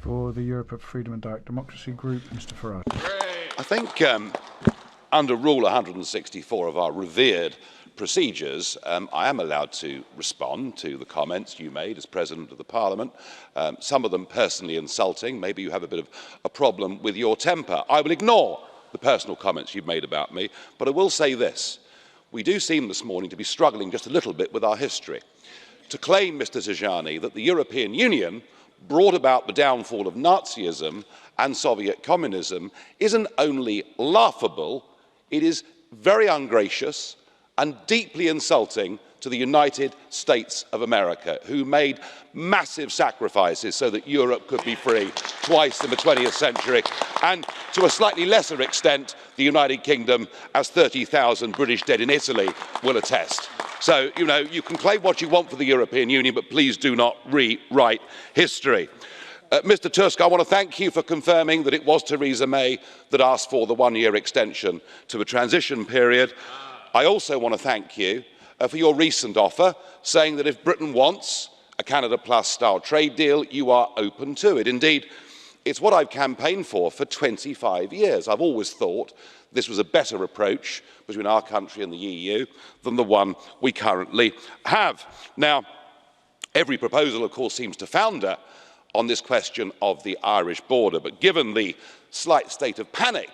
For the Europe of Freedom and Direct Democracy Group, Mr. Farage. I think under Rule 164 of our revered procedures, I am allowed to respond to the comments you made as President of the Parliament, some of them personally insulting. Maybe you have a bit of a problem with your temper. I will ignore the personal comments you've made about me, but I will say this. We do seem this morning to be struggling just a little bit with our history. To claim, Mr. Tajani, that the European Union brought about the downfall of Nazism and Soviet communism isn't only laughable, it is very ungracious and deeply insulting to the United States of America, who made massive sacrifices so that Europe could be free twice in the 20th century, and to a slightly lesser extent, the United Kingdom, as 30,000 British dead in Italy will attest. So, you can claim what you want for the European Union, but please do not rewrite history. Mr. Tusk, I want to thank you for confirming that it was Theresa May that asked for the one-year extension to a transition period. I also want to thank you for your recent offer, saying that if Britain wants a Canada Plus style trade deal, you are open to it. Indeed, it's what I've campaigned for 25 years. I've always thought this was a better approach between our country and the EU than the one we currently have. Now, every proposal, of course, seems to founder on this question of the Irish border, but given the slight state of panic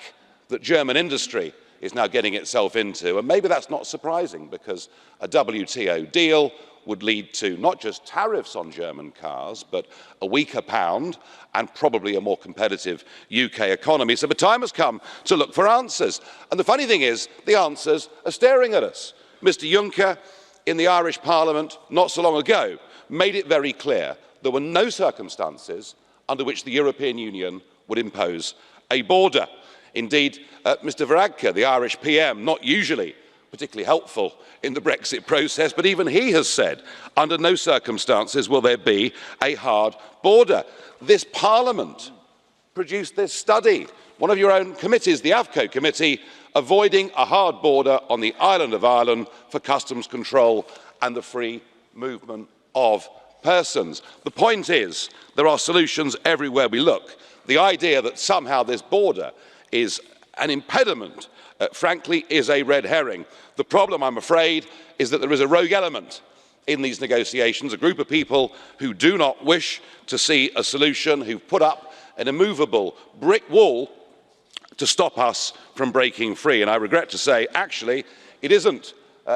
that German industry is now getting itself into, and maybe that's not surprising because a WTO deal would lead to not just tariffs on German cars, but a weaker pound and probably a more competitive UK economy. So the time has come to look for answers. And the funny thing is, the answers are staring at us. Mr. Juncker, in the Irish Parliament not so long ago, made it very clear there were no circumstances under which the European Union would impose a border. Indeed, Mr. Varadkar, the Irish PM, not usually particularly helpful in the Brexit process, but even he has said, under no circumstances will there be a hard border. This Parliament produced this study, one of your own committees, the AFCO committee, avoiding a hard border on the island of Ireland for customs control and the free movement of persons. The point is, there are solutions everywhere we look. The idea that somehow this border is an impediment, frankly, is a red herring. The problem, I'm afraid, is that there is a rogue element in these negotiations, a group of people who do not wish to see a solution, who've put up an immovable brick wall to stop us from breaking free. And I regret to say, actually, it isn't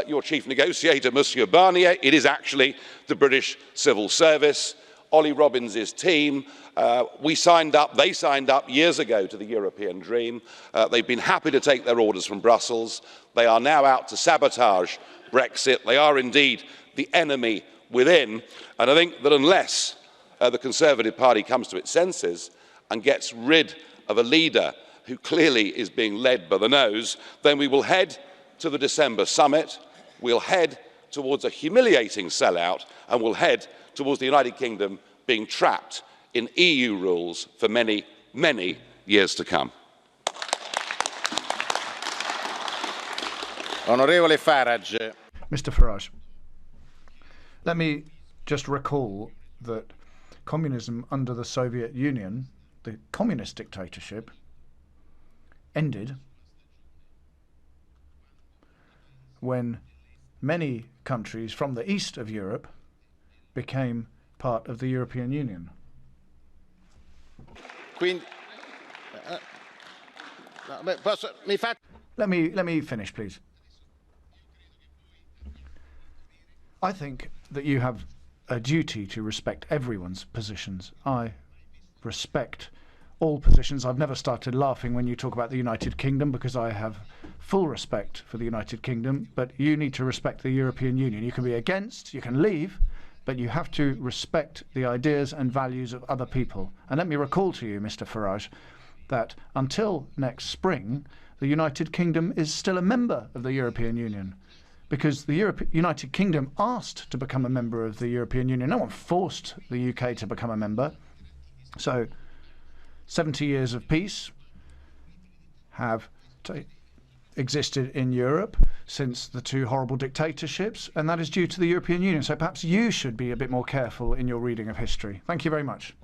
your chief negotiator, Monsieur Barnier, it is actually the British Civil Service, Ollie Robbins' team. They signed up years ago to the European dream. They've been happy to take their orders from Brussels. They are now out to sabotage Brexit. They are indeed the enemy within. And I think that unless the Conservative Party comes to its senses and gets rid of a leader who clearly is being led by the nose, then we will head to the December summit, we'll head towards a humiliating sellout, and we'll head towards the United Kingdom being trapped in EU rules for many, many years to come. Honourable Farage. Mr. Farage, let me just recall that communism under the Soviet Union, the communist dictatorship, ended when many countries from the east of Europe became part of the European Union. Let me finish, please. I think that you have a duty to respect everyone's positions. I respect all positions. I've never started laughing when you talk about the United Kingdom because I have full respect for the United Kingdom, but you need to respect the European Union. You can be against, you can leave, but you have to respect the ideas and values of other people. And let me recall to you, Mr. Farage, that until next spring, the United Kingdom is still a member of the European Union because the United Kingdom asked to become a member of the European Union. No one forced the UK to become a member. So 70 years of peace have existed in Europe since the two horrible dictatorships, and that is due to the European Union. So perhaps you should be a bit more careful in your reading of history. Thank you very much.